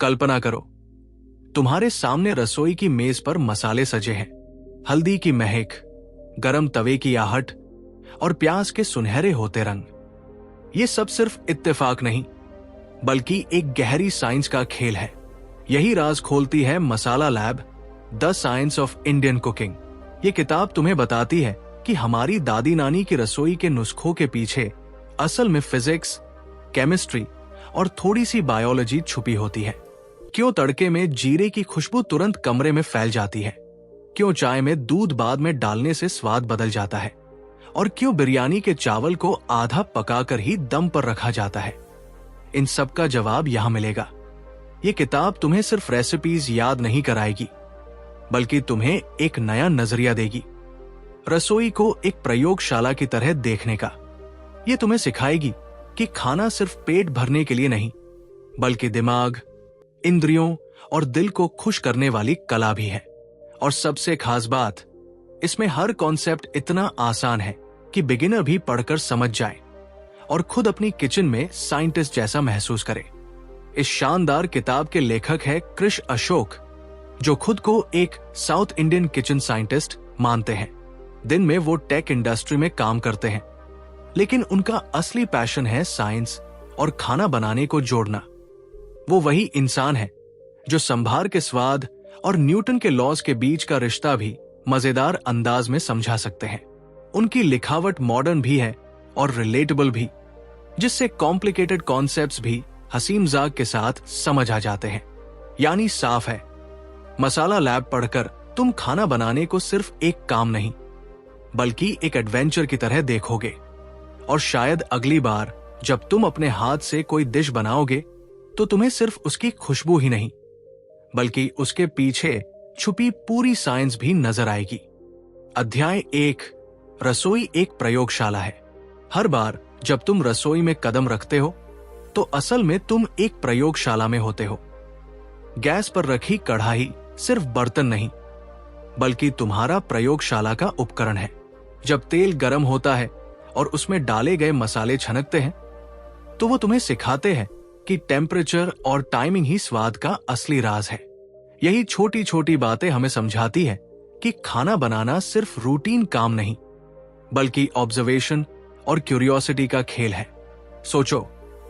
कल्पना करो, तुम्हारे सामने रसोई की मेज पर मसाले सजे हैं। हल्दी की महक, गरम तवे की आहट और प्याज के सुनहरे होते रंग। ये सब सिर्फ इत्तेफाक नहीं, बल्कि एक गहरी साइंस का खेल है। यही राज खोलती है Masala Lab, the science of Indian cooking. ये किताब तुम्हें बताती है कि हमारी दादी नानी की रसोई के नुस्खों के पीछे असल में फिजिक्स, केमिस्ट्री और थोड़ी सी बायोलॉजी छुपी होती है। क्यों तड़के में जीरे की खुशबू तुरंत कमरे में फैल जाती है, क्यों चाय में दूध बाद में डालने से स्वाद बदल जाता है, और क्यों बिरयानी के चावल को आधा पकाकर ही दम पर रखा जाता है। इन सब का जवाब यहां मिलेगा। ये किताब तुम्हें सिर्फ रेसिपीज याद नहीं कराएगी, बल्कि तुम्हें एक नया नजरिया देगी, रसोई को एक प्रयोगशाला की तरह देखने का। ये तुम्हें सिखाएगी कि खाना सिर्फ पेट भरने के लिए नहीं, बल्कि दिमाग, इंद्रियों और दिल को खुश करने वाली कला भी है। और सबसे खास बात, इसमें हर कॉन्सेप्ट इतना आसान है कि बिगिनर भी पढ़कर समझ जाए और खुद अपनी किचन में साइंटिस्ट जैसा महसूस करे। इस शानदार किताब के लेखक है कृष अशोक, जो खुद को एक साउथ इंडियन किचन साइंटिस्ट मानते हैं। दिन में वो टेक इंडस्ट्री में काम करते हैं, लेकिन उनका असली पैशन है साइंस और खाना बनाने को जोड़ना। वो वही इंसान है जो संभार के स्वाद और न्यूटन के लॉज के बीच का रिश्ता भी मजेदार अंदाज में समझा सकते हैं। उनकी लिखावट मॉडर्न भी है और रिलेटेबल भी, जिससे कॉम्प्लिकेटेड कॉन्सेप्ट्स भी हंसी मजाक के साथ समझ आ जाते हैं। यानी साफ है, मसाला लैब पढ़कर तुम खाना बनाने को सिर्फ एक काम नहीं, बल्कि एक एडवेंचर की तरह देखोगे। और शायद अगली बार जब तुम अपने हाथ से कोई डिश बनाओगे, तो तुम्हें सिर्फ उसकी खुशबू ही नहीं, बल्कि उसके पीछे छुपी पूरी साइंस भी नजर आएगी। अध्याय 1, रसोई एक प्रयोगशाला है। हर बार जब तुम रसोई में कदम रखते हो, तो असल में तुम एक प्रयोगशाला में होते हो। गैस पर रखी कढ़ाई सिर्फ बर्तन नहीं, बल्कि तुम्हारा प्रयोगशाला का उपकरण है। जब तेल गर्म होता है और उसमें डाले गए मसाले छनकते हैं, तो वो तुम्हें सिखाते हैं कि टेम्परेचर और टाइमिंग ही स्वाद का असली राज है। यही छोटी छोटी बातें हमें समझाती है कि खाना बनाना सिर्फ रूटीन काम नहीं, बल्कि ऑब्जर्वेशन और क्यूरियोसिटी का खेल है। सोचो,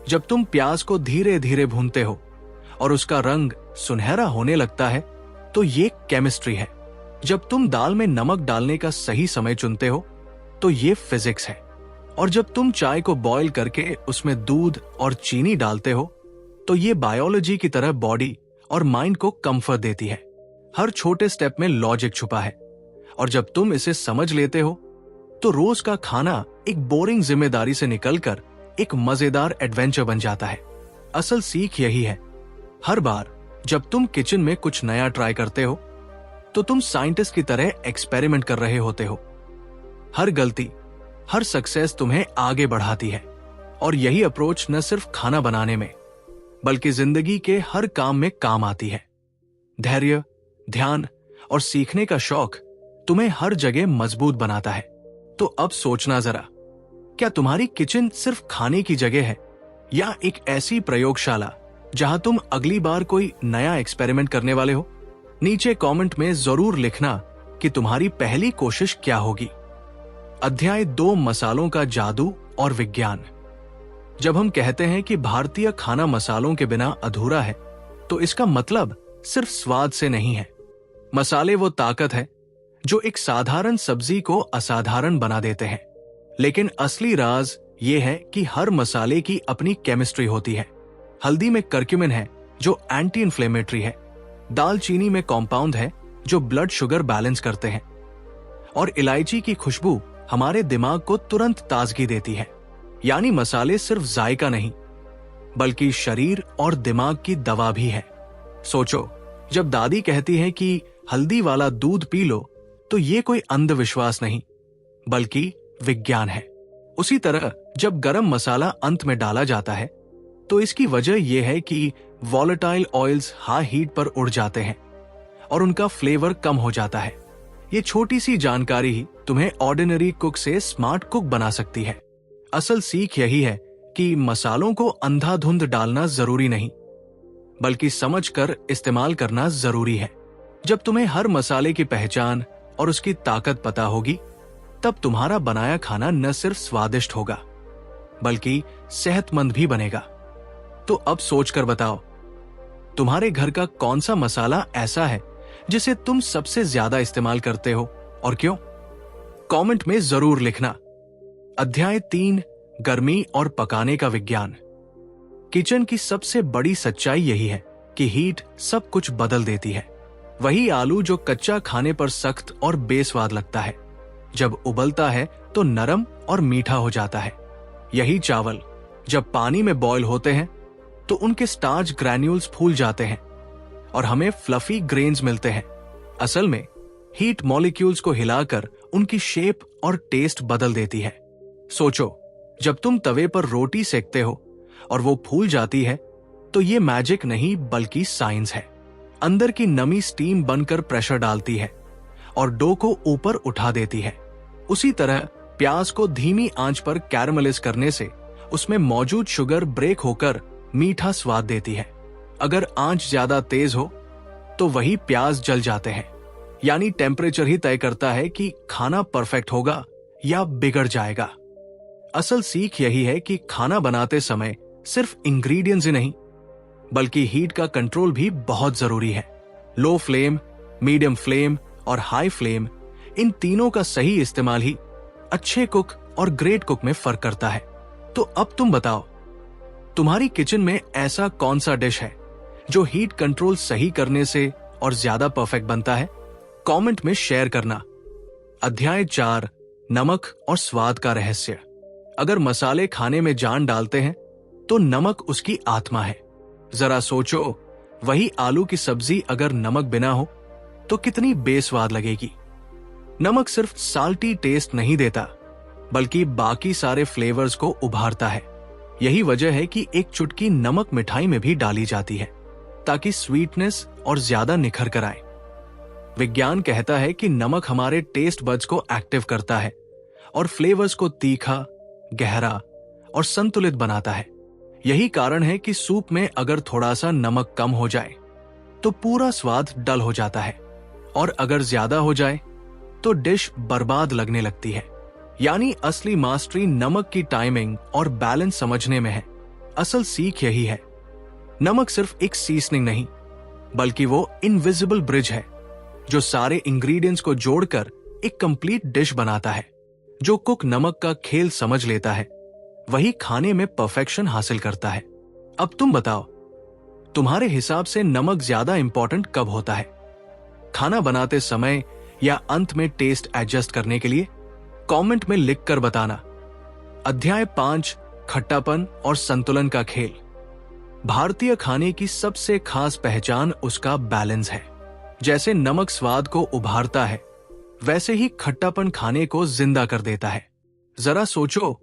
जब तुम प्याज को धीरे धीरे भूनते हो और उसका रंग सुनहरा होने लगता है, तो ये केमिस्ट्री है। जब तुम दाल में नमक डालने का सही समय चुनते हो, तो ये फिजिक्स है। और जब तुम चाय को बॉईल करके उसमें दूध और चीनी डालते हो, तो ये बायोलॉजी की तरह बॉडी और माइंड को कंफर्ट देती है। हर छोटे स्टेप में लॉजिक छुपा है, और जब तुम इसे समझ लेते हो, तो रोज का खाना एक बोरिंग जिम्मेदारी से निकलकर एक मजेदार एडवेंचर बन जाता है। असल सीख यही है, हर बार जब तुम किचन में कुछ नया ट्राई करते हो, तो तुम साइंटिस्ट की तरह एक्सपेरिमेंट कर रहे होते हो। हर गलती, हर सक्सेस तुम्हें आगे बढ़ाती है। और यही अप्रोच न सिर्फ खाना बनाने में, बल्कि जिंदगी के हर काम में काम आती है। धैर्य, ध्यान और सीखने का शौक तुम्हें हर जगह मजबूत बनाता है। तो अब सोचना जरा, क्या तुम्हारी किचन सिर्फ खाने की जगह है, या एक ऐसी प्रयोगशाला जहां तुम अगली बार कोई नया एक्सपेरिमेंट करने वाले हो? नीचे कमेंट में जरूर लिखना कि तुम्हारी पहली कोशिश क्या होगी। अध्याय 2, मसालों का जादू और विज्ञान। जब हम कहते हैं कि भारतीय खाना मसालों के बिना अधूरा है, तो इसका मतलब सिर्फ स्वाद से नहीं है। मसाले वो ताकत है जो एक साधारण सब्जी को असाधारण बना देते हैं। लेकिन असली राज ये है कि हर मसाले की अपनी केमिस्ट्री होती है। हल्दी में करक्यूमिन है जो एंटी इन्फ्लेमेटरी है। दालचीनी में कॉम्पाउंड है जो ब्लड शुगर बैलेंस करते हैं। और इलायची की खुशबू हमारे दिमाग को तुरंत ताजगी देती है। यानी मसाले सिर्फ जायका नहीं, बल्कि शरीर और दिमाग की दवा भी है। सोचो, जब दादी कहती है कि हल्दी वाला दूध पी लो, तो ये कोई अंधविश्वास नहीं, बल्कि विज्ञान है। उसी तरह जब गरम मसाला अंत में डाला जाता है, तो इसकी वजह यह है कि वॉलेटाइल ऑयल्स हाई हीट पर उड़ जाते हैं और उनका फ्लेवर कम हो जाता है। ये छोटी सी जानकारी ही तुम्हें ऑर्डिनरी कुक से स्मार्ट कुक बना सकती है। असल सीख यही है कि मसालों को अंधाधुंध डालना जरूरी नहीं, बल्कि समझकर इस्तेमाल करना जरूरी है। जब तुम्हें हर मसाले की पहचान और उसकी ताकत पता होगी, तब तुम्हारा बनाया खाना न सिर्फ स्वादिष्ट होगा बल्कि सेहतमंद भी बनेगा। तो अब सोचकर बताओ, तुम्हारे घर का कौन सा मसाला ऐसा है जिसे तुम सबसे ज्यादा इस्तेमाल करते हो और क्यों? कमेंट में जरूर लिखना। अध्याय 3, गर्मी और पकाने का विज्ञान। किचन की सबसे बड़ी सच्चाई यही है कि हीट सब कुछ बदल देती है। वही आलू जो कच्चा खाने पर सख्त और बेस्वाद लगता है, जब उबलता है तो नरम और मीठा हो जाता है। यही चावल जब पानी में बॉयल होते हैं तो उनके स्टार्च ग्रैन्यूल्स फूल जाते हैं और हमें फ्लफी ग्रेन्स मिलते हैं। असल में हीट मॉलिक्यूल्स को हिलाकर उनकी शेप और टेस्ट बदल देती है। सोचो, जब तुम तवे पर रोटी सेकते हो और वो फूल जाती है तो ये मैजिक नहीं बल्कि साइंस है। अंदर की नमी स्टीम बनकर प्रेशर डालती है और डो को ऊपर उठा देती है। उसी तरह प्याज को धीमी आंच पर कैरमलाइज करने से उसमें मौजूद शुगर ब्रेक होकर मीठा स्वाद देती है। अगर आंच ज्यादा तेज हो तो वही प्याज जल जाते हैं। यानी टेम्परेचर ही तय करता है कि खाना परफेक्ट होगा या बिगड़ जाएगा। असल सीख यही है कि खाना बनाते समय सिर्फ इंग्रेडिएंट्स ही नहीं बल्कि हीट का कंट्रोल भी बहुत जरूरी है। लो फ्लेम, मीडियम फ्लेम और हाई फ्लेम, इन तीनों का सही इस्तेमाल ही अच्छे कुक और ग्रेट कुक में फर्क करता है। तो अब तुम बताओ, तुम्हारी किचन में ऐसा कौन सा डिश है जो हीट कंट्रोल सही करने से और ज्यादा परफेक्ट बनता है? कमेंट में शेयर करना। अध्याय 4, नमक और स्वाद का रहस्य। अगर मसाले खाने में जान डालते हैं तो नमक उसकी आत्मा है। जरा सोचो, वही आलू की सब्जी अगर नमक बिना हो तो कितनी बेस्वाद लगेगी। नमक सिर्फ साल्टी टेस्ट नहीं देता बल्कि बाकी सारे फ्लेवर्स को उभारता है। यही वजह है कि एक चुटकी नमक मिठाई में भी डाली जाती है ताकि स्वीटनेस और ज्यादा निखर कर आए। विज्ञान कहता है कि नमक हमारे टेस्ट बड्स को एक्टिव करता है और फ्लेवर्स को तीखा, गहरा और संतुलित बनाता है। यही कारण है कि सूप में अगर थोड़ा सा नमक कम हो जाए तो पूरा स्वाद डल हो जाता है और अगर ज्यादा हो जाए तो डिश बर्बाद लगने लगती है। यानी असली मास्टरी नमक की टाइमिंग और बैलेंस समझने में है। असल सीख यही है, नमक सिर्फ एक सीजनिंग नहीं बल्कि वो इनविजिबल ब्रिज है जो सारे इंग्रेडिएंट्स को जोड़कर एक कंप्लीट डिश बनाता है। जो कुक नमक का खेल समझ लेता है वही खाने में परफेक्शन हासिल करता है। अब तुम बताओ, तुम्हारे हिसाब से नमक ज्यादा इंपॉर्टेंट कब होता है? खाना बनाते समय या अंत में टेस्ट एडजस्ट करने के लिए? कमेंट में लिखकर बताना। अध्याय 5, खट्टापन और संतुलन का खेल। भारतीय खाने की सबसे खास पहचान उसका बैलेंस है। जैसे नमक स्वाद को उभारता है, वैसे ही खट्टापन खाने को जिंदा कर देता है। जरा सोचो,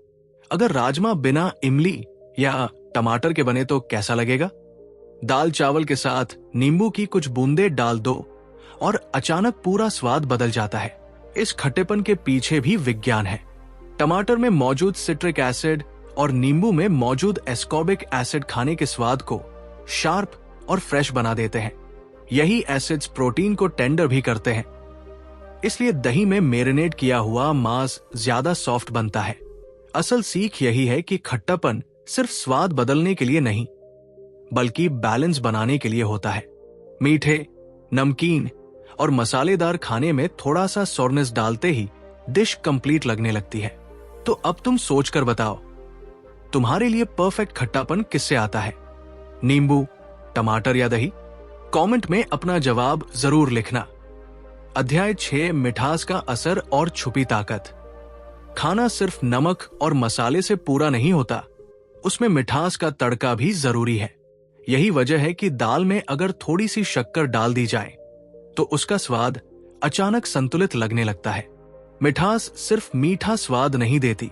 अगर राजमा बिना इमली या टमाटर के बने तो कैसा लगेगा? दाल चावल के साथ नींबू की कुछ बूंदें डाल दो और अचानक पूरा स्वाद बदल जाता है। इस खट्टेपन के पीछे भी विज्ञान है। टमाटर में मौजूद सिट्रिक एसिड और नींबू में मौजूद एस्कॉर्बिक एसिड खाने के स्वाद को शार्प और फ्रेश बना देते हैं। यही एसिड्स प्रोटीन को टेंडर भी करते हैं। इसलिए दही में मैरिनेट किया हुआ मांस ज्यादा सॉफ्ट बनता है। असल सीख यही है कि खट्टापन सिर्फ स्वाद बदलने के लिए नहीं बल्कि बैलेंस बनाने के लिए होता है। मीठे, नमकीन और मसालेदार खाने में थोड़ा सा सोरनेस डालते ही डिश कंप्लीट लगने लगती है। तो अब तुम सोचकर बताओ, तुम्हारे लिए परफेक्ट खट्टापन किससे आता है? नींबू, टमाटर या दही? कमेंट में अपना जवाब जरूर लिखना। अध्याय 6, मिठास का असर और छुपी ताकत। खाना सिर्फ नमक और मसाले से पूरा नहीं होता, उसमें मिठास का तड़का भी जरूरी है। यही वजह है कि दाल में अगर थोड़ी सी शक्कर डाल दी जाए तो उसका स्वाद अचानक संतुलित लगने लगता है। मिठास सिर्फ मीठा स्वाद नहीं देती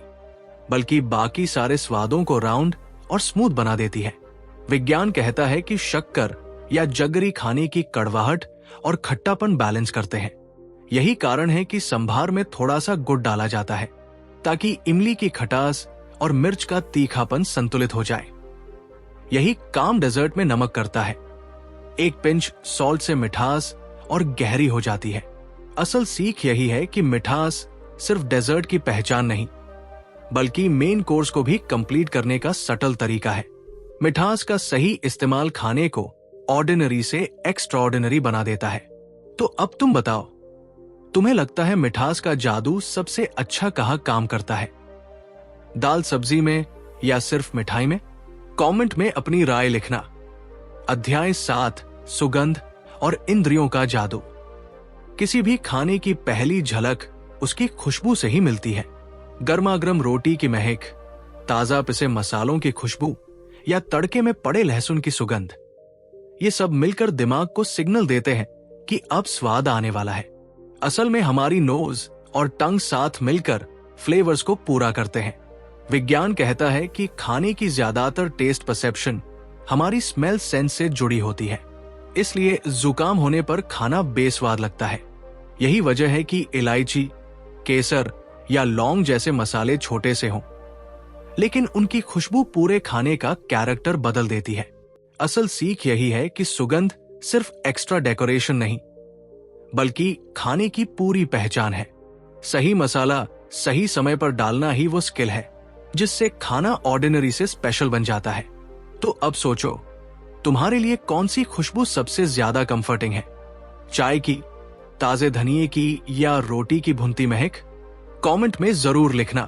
बल्कि बाकी सारे स्वादों को राउंड और स्मूथ बना देती है। विज्ञान कहता है कि शक्कर या जगरी खाने की कड़वाहट और खट्टापन बैलेंस करते हैं। यही कारण है कि संभार में थोड़ा सा गुड़ डाला जाता है ताकि इमली की खटास और मिर्च का तीखापन संतुलित हो जाए। यही काम डेजर्ट में नमक करता है। एक पिंच सॉल्ट से मिठास और गहरी हो जाती है। असल सीख यही है कि मिठास सिर्फ डेजर्ट की पहचान नहीं, बल्कि मेन कोर्स को भी कंप्लीट करने का सटल तरीका है। मिठास का सही इस्तेमाल खाने को ऑर्डिनरी से एक्स्ट्राऑर्डिनरी बना देता है। तो अब तुम बताओ, तुम्हें लगता है मिठास का जादू सबसे अच्छा कहाँ काम करता है? दाल सब्जी में या सिर्फ मिठाई में? कमेंट में अपनी राय लिखना। अध्याय 7, सुगंध और इंद्रियों का जादू। किसी भी खाने की पहली झलक उसकी खुशबू से ही मिलती है। गर्मागर्म रोटी की महक, ताजा पिसे मसालों की खुशबू या तड़के में पड़े लहसुन की सुगंध, ये सब मिलकर दिमाग को सिग्नल देते हैं कि अब स्वाद आने वाला है। असल में हमारी नोज और टंग साथ मिलकर फ्लेवर्स को पूरा करते हैं। विज्ञान कहता है कि खाने की ज्यादातर टेस्ट परसेप्शन हमारी स्मेल सेंस से जुड़ी होती है। इसलिए जुकाम होने पर खाना बेस्वाद लगता है। यही वजह है कि इलायची, केसर या लौंग जैसे मसाले छोटे से हों, लेकिन उनकी खुशबू पूरे खाने का कैरेक्टर बदल देती है। असल सीख यही है कि सुगंध सिर्फ एक्स्ट्रा डेकोरेशन नहीं, बल्कि खाने की पूरी पहचान है। सही मसाला सही समय पर डालना ही वो स्किल है जिससे खाना ऑर्डिनरी से स्पेशल बन जाता है। तो अब सोचो, तुम्हारे लिए कौन सी खुशबू सबसे ज्यादा कंफर्टिंग है? चाय की, ताजे धनिये की या रोटी की भुनती महक? कमेंट में जरूर लिखना।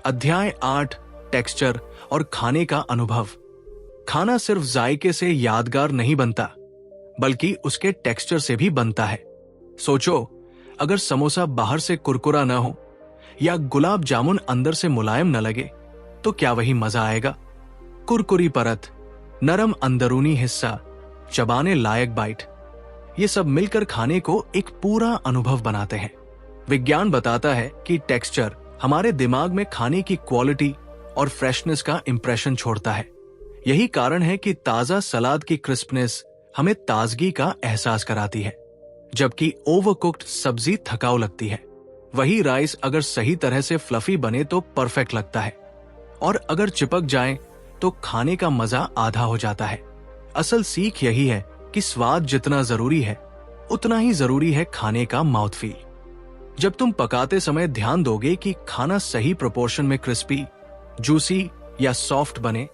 अध्याय 8, टेक्सचर और खाने का अनुभव। खाना सिर्फ जायके से यादगार नहीं बनता, बल्कि उसके टेक्सचर से भी बनता है। सोचो, अगर समोसा बाहर से कुरकुरा न हो या गुलाब जामुन अंदर से मुलायम न लगे, तो क्या वही मजा आएगा? कुरकुरी परत, नरम अंदरूनी हिस्सा, चबाने लायक बाइट, ये सब मिलकर खाने को एक पूरा अनुभव बनाते हैं। विज्ञान बताता है कि टेक्सचर हमारे दिमाग में खाने की क्वालिटी और फ्रेशनेस का इंप्रेशन छोड़ता है। यही कारण है कि ताजा सलाद की क्रिस्पनेस हमें ताजगी का एहसास कराती है, जबकि ओवरकुक्ड सब्जी थकाऊ लगती है। वही राइस अगर सही तरह से फ्लफी बने तो परफेक्ट लगता है, और अगर चिपक जाए तो खाने का मजा आधा हो जाता है। असल सीख यही है कि स्वाद जितना जरूरी है, उतना ही जरूरी है खाने का माउथफील। जब तुम पकाते समय ध्यान दोगे कि खाना सही प्रोपोर्शन में क्रिस्पी, जूसी या सॉफ्ट बने,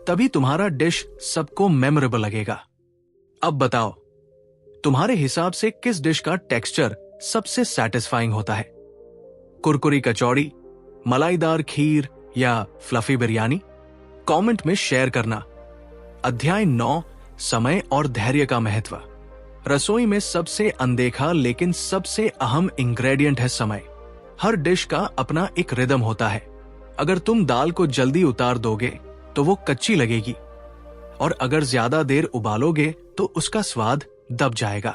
तभी तुम्हारा डिश सबको मेमोरेबल लगेगा। अब बताओ, तुम्हारे हिसाब से किस डिश का टेक्सचर सबसे सैटिस्फाइंग होता है? कुरकुरी कचौड़ी, मलाईदार खीर या फ्लफी बिरयानी? कमेंट में शेयर करना। अध्याय 9, समय और धैर्य का महत्व। रसोई में सबसे अनदेखा लेकिन सबसे अहम इंग्रेडिएंट है समय। हर डिश का अपना एक रिदम होता है। अगर तुम दाल को जल्दी उतार दोगे तो वो कच्ची लगेगी, और अगर ज्यादा देर उबालोगे तो उसका स्वाद दब जाएगा।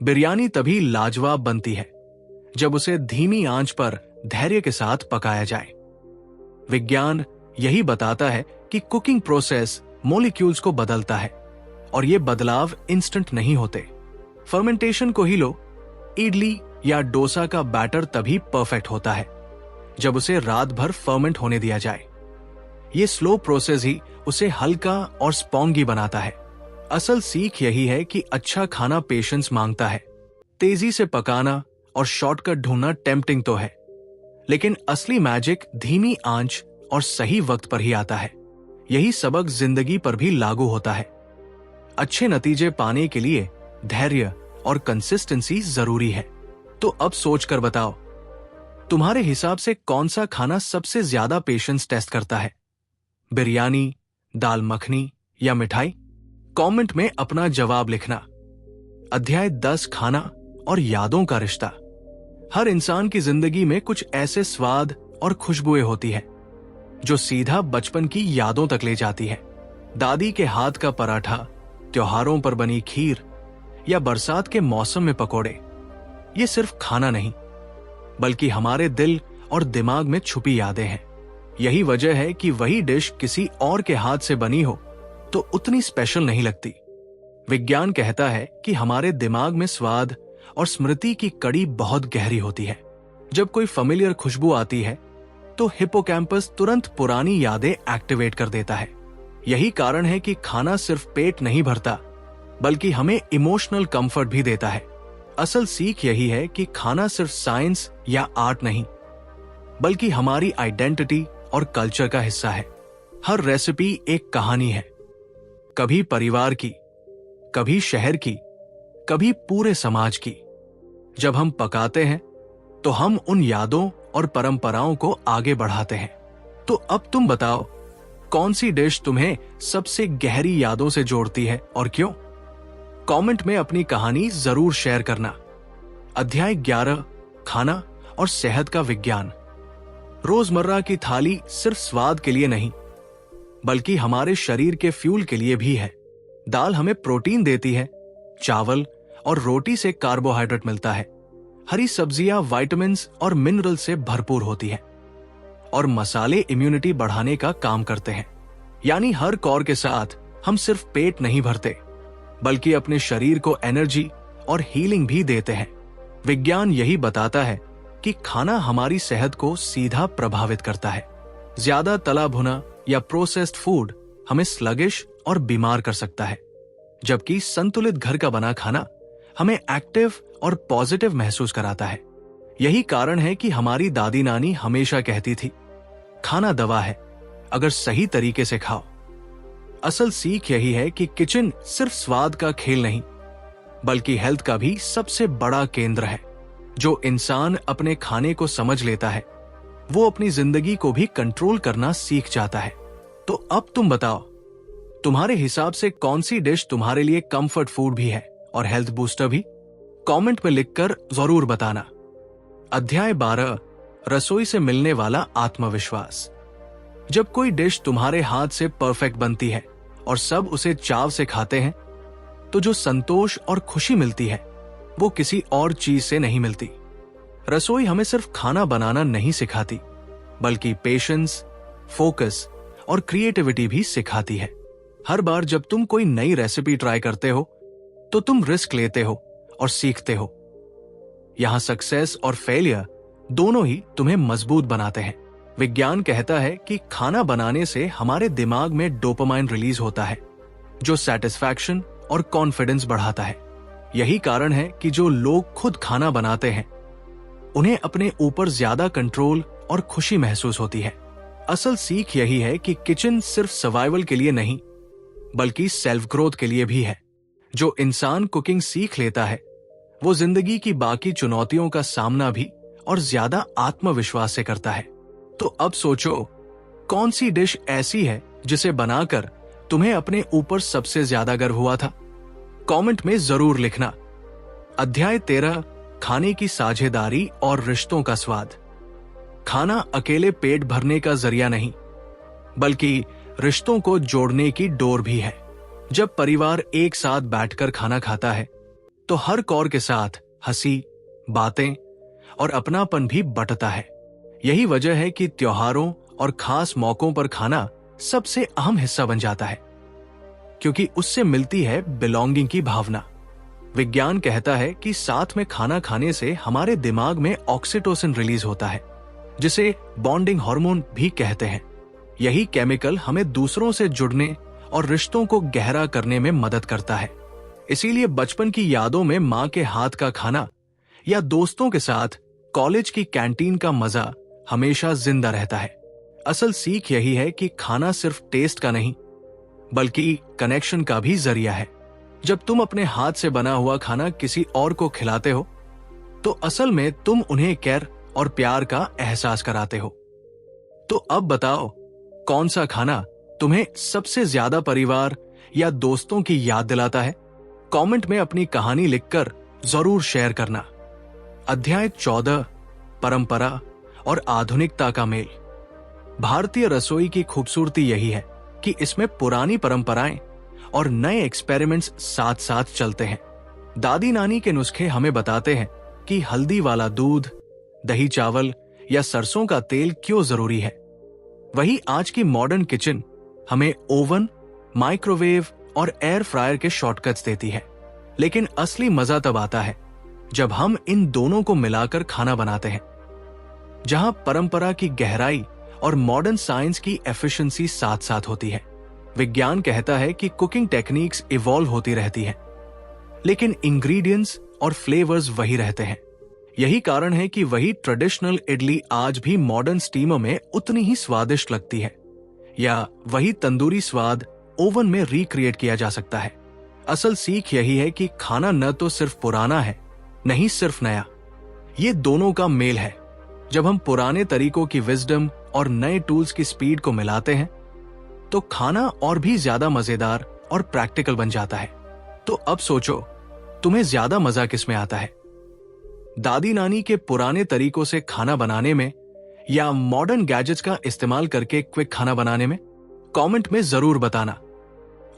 बिरयानी तभी लाजवाब बनती है जब उसे धीमी आंच पर धैर्य के साथ पकाया जाए। विज्ञान यही बताता है कि कुकिंग प्रोसेस मॉलिक्यूल्स को बदलता है, और ये बदलाव इंस्टेंट नहीं होते। फर्मेंटेशन को ही लो, इडली या डोसा का बैटर तभी परफेक्ट होता है जब उसे रात भर फर्मेंट होने दिया जाए। ये स्लो प्रोसेस ही उसे हल्का और स्पॉन्गी बनाता है। असल सीख यही है कि अच्छा खाना पेशेंस मांगता है। तेजी से पकाना और शॉर्टकट ढूंढना टेम्पटिंग तो है, लेकिन असली मैजिक धीमी आंच और सही वक्त पर ही आता है। यही सबक जिंदगी पर भी लागू होता है। अच्छे नतीजे पाने के लिए धैर्य और कंसिस्टेंसी जरूरी है। तो अब सोचकर बताओ, तुम्हारे हिसाब से कौन सा खाना सबसे ज्यादा पेशेंस टेस्ट करता है? बिरयानी, दाल मखनी या मिठाई? कमेंट में अपना जवाब लिखना। अध्याय 10, खाना और यादों का रिश्ता। हर इंसान की जिंदगी में कुछ ऐसे स्वाद और खुशबुएं होती है जो सीधा बचपन की यादों तक ले जाती है। दादी के हाथ का पराठा, त्योहारों पर बनी खीर या बरसात के मौसम में पकोड़े, ये सिर्फ खाना नहीं, बल्कि हमारे दिल और दिमाग में छुपी यादें हैं। यही वजह है कि वही डिश किसी और के हाथ से बनी हो तो उतनी स्पेशल नहीं लगती। विज्ञान कहता है कि हमारे दिमाग में स्वाद और स्मृति की कड़ी बहुत गहरी होती है। जब कोई फेमिलियर खुशबू आती है तो हिप्पोकैम्पस तुरंत पुरानी यादें एक्टिवेट कर देता है। यही कारण है कि खाना सिर्फ पेट नहीं भरता, बल्कि हमें इमोशनल कंफर्ट भी देता है। असल सीख यही है कि खाना सिर्फ साइंस या आर्ट नहीं, बल्कि हमारी आइडेंटिटी और कल्चर का हिस्सा है। हर रेसिपी एक कहानी है, कभी परिवार की, कभी शहर की, कभी पूरे समाज की। जब हम पकाते हैं तो हम उन यादों और परंपराओं को आगे बढ़ाते हैं। तो अब तुम बताओ, कौन सी डिश तुम्हें सबसे गहरी यादों से जोड़ती है और क्यों? कमेंट में अपनी कहानी जरूर शेयर करना। अध्याय 11, खाना और सेहत का विज्ञान। रोजमर्रा की थाली सिर्फ स्वाद के लिए नहीं, बल्कि हमारे शरीर के फ्यूल के लिए भी है। दाल हमें प्रोटीन देती है, चावल और रोटी से कार्बोहाइड्रेट मिलता है, हरी सब्जियां विटामिन्स और मिनरल से भरपूर होती हैं, और मसाले इम्यूनिटी बढ़ाने का काम करते हैं। यानी हर कौर के साथ हम सिर्फ पेट नहीं भरते, बल्कि अपने शरीर को एनर्जी और हीलिंग भी देते हैं। विज्ञान यही बताता है कि खाना हमारी सेहत को सीधा प्रभावित करता है। ज्यादा तला भुना या प्रोसेस्ड फूड हमें स्लगिश और बीमार कर सकता है, जबकि संतुलित घर का बना खाना हमें एक्टिव और पॉजिटिव महसूस कराता है। यही कारण है कि हमारी दादी नानी हमेशा कहती थी, खाना दवा है, अगर सही तरीके से खाओ। असल सीख यही है कि किचन सिर्फ स्वाद का खेल नहीं, बल्कि हेल्थ का भी सबसे बड़ा केंद्र है। जो इंसान अपने खाने को समझ लेता है, वो अपनी जिंदगी को भी कंट्रोल करना सीख जाता है। तो अब तुम बताओ, तुम्हारे हिसाब से कौन सी डिश तुम्हारे लिए कंफर्ट फूड भी है और हेल्थ बूस्टर भी? कमेंट में लिखकर जरूर बताना। अध्याय 12, रसोई से मिलने वाला आत्मविश्वास। जब कोई डिश तुम्हारे हाथ से परफेक्ट बनती है और सब उसे चाव से खाते हैं, तो जो संतोष और खुशी मिलती है वो किसी और चीज से नहीं मिलती। रसोई हमें सिर्फ खाना बनाना नहीं सिखाती, बल्कि पेशेंस, फोकस और क्रिएटिविटी भी सिखाती है। हर बार जब तुम कोई नई रेसिपी ट्राई करते हो, तो तुम रिस्क लेते हो और सीखते हो। यहां सक्सेस और फेलियर दोनों ही तुम्हें मजबूत बनाते हैं। विज्ञान कहता है कि खाना बनाने से हमारे दिमाग में डोपामाइन रिलीज होता है, जो सेटिस्फैक्शन और कॉन्फिडेंस बढ़ाता है। यही कारण है कि जो लोग खुद खाना बनाते हैं, उन्हें अपने ऊपर ज्यादा कंट्रोल और खुशी महसूस होती है। असल सीख यही है कि किचन सिर्फ सर्वाइवल के लिए नहीं, बल्कि सेल्फ ग्रोथ के लिए भी है। जो इंसान कुकिंग सीख लेता है, वो जिंदगी की बाकी चुनौतियों का सामना भी और ज्यादा आत्मविश्वास से करता है। तो अब सोचो, कौन सी डिश ऐसी है जिसे बनाकर तुम्हें अपने ऊपर सबसे ज्यादा गर्व हुआ था? कमेंट में जरूर लिखना। अध्याय 13, खाने की साझेदारी और रिश्तों का स्वाद। खाना अकेले पेट भरने का जरिया नहीं, बल्कि रिश्तों को जोड़ने की डोर भी है। जब परिवार एक साथ बैठकर खाना खाता है, तो हर कौर के साथ हंसी, बातें और अपनापन भी बंटता है। यही वजह है कि त्योहारों और खास मौकों पर खाना सबसे अहम हिस्सा बन जाता है, क्योंकि उससे मिलती है बिलोंगिंग की भावना। विज्ञान कहता है कि साथ में खाना खाने से हमारे दिमाग में ऑक्सीटोसिन रिलीज होता है, जिसे बॉन्डिंग हार्मोन भी कहते हैं। यही केमिकल हमें दूसरों से जुड़ने और रिश्तों को गहरा करने में मदद करता है। इसीलिए बचपन की यादों में माँ के हाथ का खाना या दोस्तों के साथ कॉलेज की कैंटीन का मजा हमेशा जिंदा रहता है। असल सीख यही है कि खाना सिर्फ टेस्ट का नहीं, बल्कि कनेक्शन का भी जरिया है। जब तुम अपने हाथ से बना हुआ खाना किसी और को खिलाते हो, तो असल में तुम उन्हें केयर और प्यार का एहसास कराते हो। तो अब बताओ, कौन सा खाना तुम्हें सबसे ज्यादा परिवार या दोस्तों की याद दिलाता है? कमेंट में अपनी कहानी लिखकर जरूर शेयर करना। अध्याय 14, परंपरा और आधुनिकता का मेल। भारतीय रसोई की खूबसूरती यही है कि इसमें पुरानी परंपराएं और नए एक्सपेरिमेंट्स साथ साथ चलते हैं। दादी नानी के नुस्खे हमें बताते हैं कि हल्दी वाला दूध, दही चावल या सरसों का तेल क्यों जरूरी है। वही आज की मॉडर्न किचन हमें ओवन, माइक्रोवेव और एयर फ्रायर के शॉर्टकट्स देती है। लेकिन असली मजा तब आता है जब हम इन दोनों को मिलाकर खाना बनाते हैं, जहां परंपरा की गहराई और मॉडर्न साइंस की एफिशिएंसी साथ साथ होती है। विज्ञान कहता है कि कुकिंग टेक्निक्स इवॉल्व होती रहती हैं, लेकिन इंग्रेडिएंट्स और फ्लेवर्स वही रहते हैं। यही कारण है कि वही ट्रेडिशनल इडली आज भी मॉडर्न स्टीमर में उतनी ही स्वादिष्ट लगती है, या वही तंदूरी स्वाद ओवन में रिक्रिएट किया जा सकता है। असल सीख यही है कि खाना न तो सिर्फ पुराना है, नहीं सिर्फ नया, ये दोनों का मेल है। जब हम पुराने तरीकों की विजडम और नए टूल्स की स्पीड को मिलाते हैं तो खाना और भी ज्यादा मजेदार और प्रैक्टिकल बन जाता है। तो अब सोचो, तुम्हें ज्यादा मजा किसमें आता है? दादी नानी के पुराने तरीकों से खाना बनाने में, या मॉडर्न गैजेट्स का इस्तेमाल करके क्विक खाना बनाने में? कमेंट में जरूर बताना।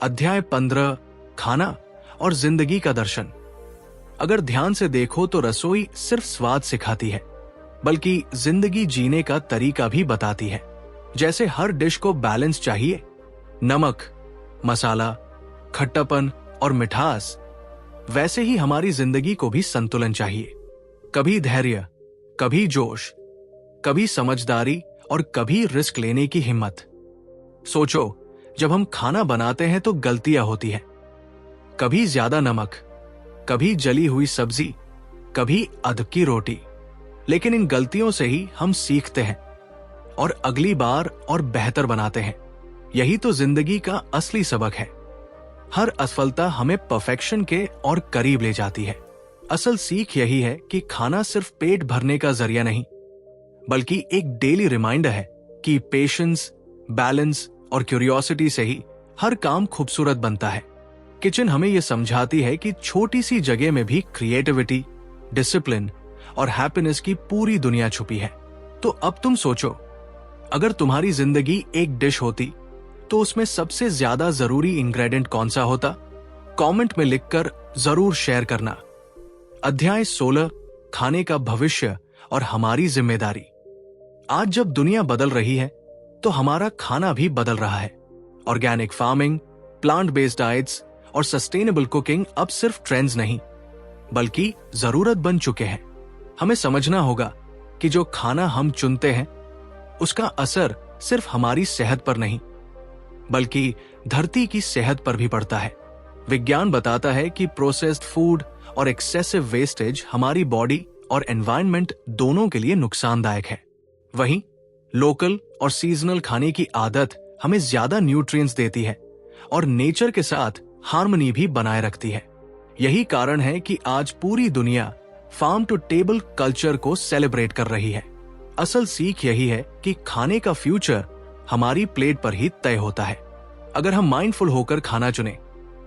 अध्याय 15, खाना और जिंदगी का दर्शन। अगर ध्यान से देखो तो रसोई सिर्फ स्वाद सिखाती है, बल्कि जिंदगी जीने का तरीका भी बताती है। जैसे हर डिश को बैलेंस चाहिए, नमक, मसाला, खट्टापन और मिठास, वैसे ही हमारी जिंदगी को भी संतुलन चाहिए। कभी धैर्य, कभी जोश, कभी समझदारी और कभी रिस्क लेने की हिम्मत। सोचो, जब हम खाना बनाते हैं तो गलतियां होती हैं। कभी ज्यादा नमक, कभी जली हुई सब्जी, कभी अध की रोटी। लेकिन इन गलतियों से ही हम सीखते हैं और अगली बार और बेहतर बनाते हैं। यही तो जिंदगी का असली सबक है। हर असफलता हमें परफेक्शन के और करीब ले जाती है। असल सीख यही है कि खाना सिर्फ पेट भरने का जरिया नहीं, बल्कि एक डेली रिमाइंडर है कि पेशेंस, बैलेंस और क्यूरियोसिटी से ही हर काम खूबसूरत बनता है। किचन हमें यह समझाती है कि छोटी सी जगह में भी क्रिएटिविटी, डिसिप्लिन और हैप्पीनेस की पूरी दुनिया छुपी है। तो अब तुम सोचो, अगर तुम्हारी जिंदगी एक डिश होती तो उसमें सबसे ज्यादा जरूरी इंग्रेडिएंट कौन सा होता? कमेंट में लिखकर जरूर शेयर करना। अध्याय 16, खाने का भविष्य और हमारी जिम्मेदारी। आज जब दुनिया बदल रही है तो हमारा खाना भी बदल रहा है। Organic farming, plant based diets और सस्टेनेबल कुकिंग अब सिर्फ ट्रेंड्स नहीं, बल्कि जरूरत बन चुके हैं। हमें समझना होगा कि जो खाना हम चुनते हैं उसका असर सिर्फ हमारी सेहत पर नहीं, बल्कि धरती की सेहत पर भी पड़ता है। विज्ञान बताता है कि प्रोसेस्ड फूड और एक्सेसिव वेस्टेज हमारी बॉडी और एनवायरनमेंट दोनों के लिए नुकसानदायक है। वहीं लोकल और सीजनल खाने की आदत हमें ज्यादा न्यूट्रिएंट्स देती है और नेचर के साथ हार्मनी भी बनाए रखती है। यही कारण है कि आज पूरी दुनिया फार्म टू टेबल कल्चर को सेलिब्रेट कर रही है। असल सीख यही है कि खाने का फ्यूचर हमारी प्लेट पर ही तय होता है। अगर हम माइंडफुल होकर खाना चुनें,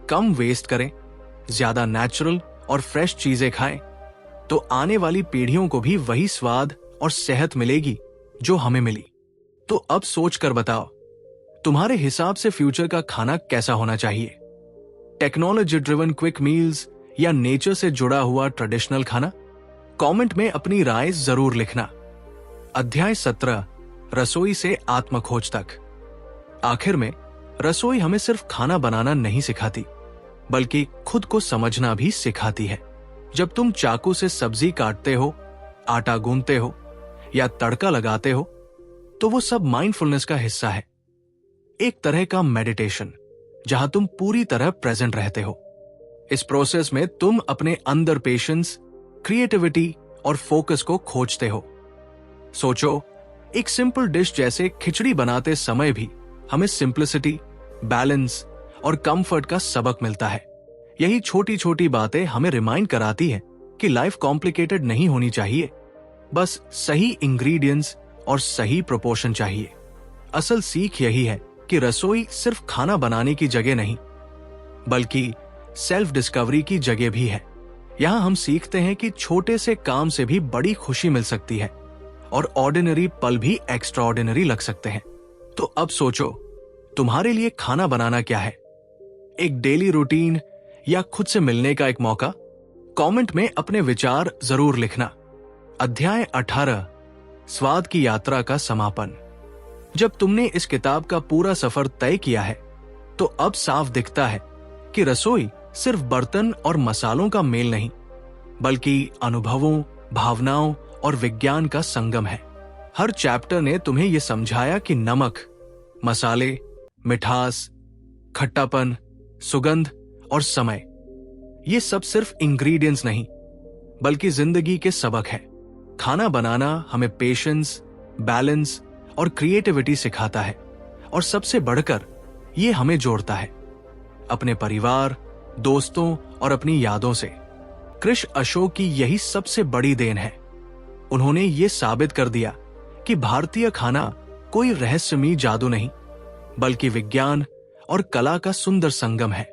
कम वेस्ट करें, ज्यादा नेचुरल और फ्रेश चीजें खाएं, तो आने वाली पीढ़ियों को भी वही स्वाद और सेहत मिलेगी जो हमें मिली। तो अब सोच कर बताओ, तुम्हारे हिसाब से फ्यूचर का खाना कैसा होना चाहिए? टेक्नोलॉजी ड्रिवन क्विक मील्स या नेचर से जुड़ा हुआ ट्रेडिशनल खाना? कमेंट में अपनी राय जरूर लिखना। अध्याय 17, रसोई से आत्मखोज तक। आखिर में रसोई हमें सिर्फ खाना बनाना नहीं सिखाती, बल्कि खुद को समझना भी सिखाती है। जब तुम चाकू से सब्जी काटते हो, आटा गूंथते हो या तड़का लगाते हो, तो वो सब माइंडफुलनेस का हिस्सा है। एक तरह का मेडिटेशन जहां तुम पूरी तरह प्रेजेंट रहते हो। इस प्रोसेस में तुम अपने अंदर पेशेंस, क्रिएटिविटी और फोकस को खोजते हो। सोचो, एक सिंपल डिश जैसे खिचड़ी बनाते समय भी हमें सिंप्लिसिटी, बैलेंस और कंफर्ट का सबक मिलता है। यही छोटी छोटी बातें हमें रिमाइंड कराती है कि लाइफ कॉम्प्लिकेटेड नहीं होनी चाहिए, बस सही इंग्रेडिएंट्स और सही प्रोपोर्शन चाहिए। असल सीख यही है कि रसोई सिर्फ खाना बनाने की जगह नहीं, बल्कि सेल्फ डिस्कवरी की जगह भी है। यहां हम सीखते हैं कि छोटे से काम से भी बड़ी खुशी मिल सकती है और ऑर्डिनरी पल भी एक्स्ट्रा ऑर्डिनरी लग सकते हैं। तो अब सोचो, तुम्हारे लिए खाना बनाना क्या है? एक डेली रूटीन या खुद से मिलने का एक मौका? कमेंट में अपने विचार जरूर लिखना। अध्याय 18, स्वाद की यात्रा का समापन। जब तुमने इस किताब का पूरा सफर तय किया है, तो अब साफ दिखता है कि रसोई सिर्फ बर्तन और मसालों का मेल नहीं, बल्कि अनुभवों, भावनाओं और विज्ञान का संगम है। हर चैप्टर ने तुम्हें यह समझाया कि नमक, मसाले, मिठास, खट्टापन, सुगंध और समय, ये सब सिर्फ इंग्रेडिएंट्स नहीं, बल्कि जिंदगी के सबक है। खाना बनाना हमें पेशेंस, बैलेंस और क्रिएटिविटी सिखाता है, और सबसे बढ़कर ये हमें जोड़ता है अपने परिवार, दोस्तों और अपनी यादों से। कृष अशोक की यही सबसे बड़ी देन है। उन्होंने ये साबित कर दिया कि भारतीय खाना कोई रहस्यमयी जादू नहीं, बल्कि विज्ञान और कला का सुंदर संगम है।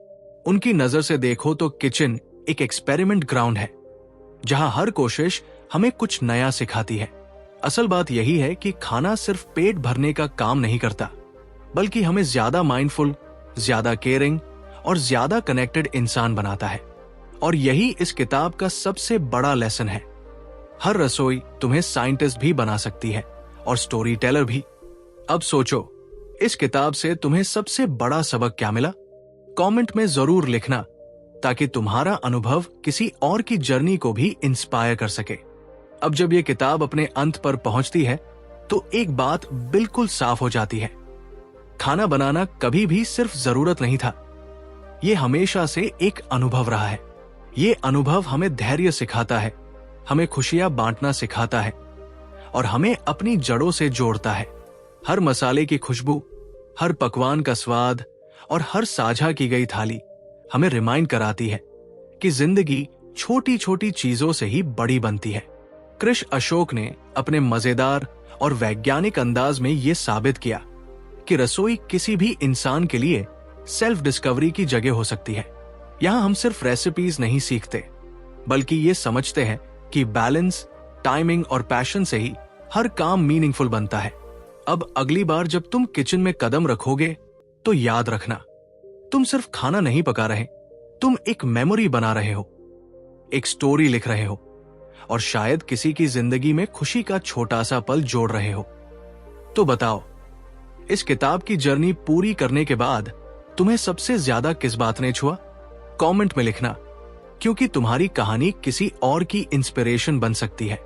उनकी नजर से देखो तो किचन एक एक्सपेरिमेंट ग्राउंड है, जहां हर कोशिश हमें कुछ नया सिखाती है। असल बात यही है कि खाना सिर्फ पेट भरने का काम नहीं करता, बल्कि हमें ज्यादा माइंडफुल, ज्यादा केयरिंग और ज्यादा कनेक्टेड इंसान बनाता है। और यही इस किताब का सबसे बड़ा लेसन है। हर रसोई तुम्हें साइंटिस्ट भी बना सकती है और स्टोरी टेलर भी। अब सोचो, इस किताब से तुम्हें सबसे बड़ा सबक क्या मिला? कमेंट में जरूर लिखना, ताकि तुम्हारा अनुभव किसी और की जर्नी को भी इंस्पायर कर सके। अब जब यह किताब अपने अंत पर पहुंचती है, तो एक बात बिल्कुल साफ हो जाती है। खाना बनाना कभी भी सिर्फ जरूरत नहीं था, यह हमेशा से एक अनुभव रहा है। ये अनुभव हमें धैर्य सिखाता है, हमें खुशियां बांटना सिखाता है और हमें अपनी जड़ों से जोड़ता है। हर मसाले की खुशबू, हर पकवान का स्वाद और हर साझा की गई थाली हमें रिमाइंड कराती है कि जिंदगी छोटी छोटी चीजों से ही बड़ी बनती है। कृष अशोक ने अपने मजेदार और वैज्ञानिक अंदाज में यह साबित किया कि रसोई किसी भी इंसान के लिए सेल्फ डिस्कवरी की जगह हो सकती है। यहां हम सिर्फ रेसिपीज नहीं सीखते, बल्कि ये समझते हैं कि बैलेंस, टाइमिंग और पैशन से ही हर काम मीनिंगफुल बनता है। अब अगली बार जब तुम किचन में कदम रखोगे, तो याद रखना, तुम सिर्फ खाना नहीं पका रहे, तुम एक मेमोरी बना रहे हो, एक स्टोरी लिख रहे हो और शायद किसी की जिंदगी में खुशी का छोटा सा पल जोड़ रहे हो। तो बताओ, इस किताब की जर्नी पूरी करने के बाद तुम्हें सबसे ज्यादा किस बात ने छुआ? कमेंट में लिखना, क्योंकि तुम्हारी कहानी किसी और की इंस्पिरेशन बन सकती है।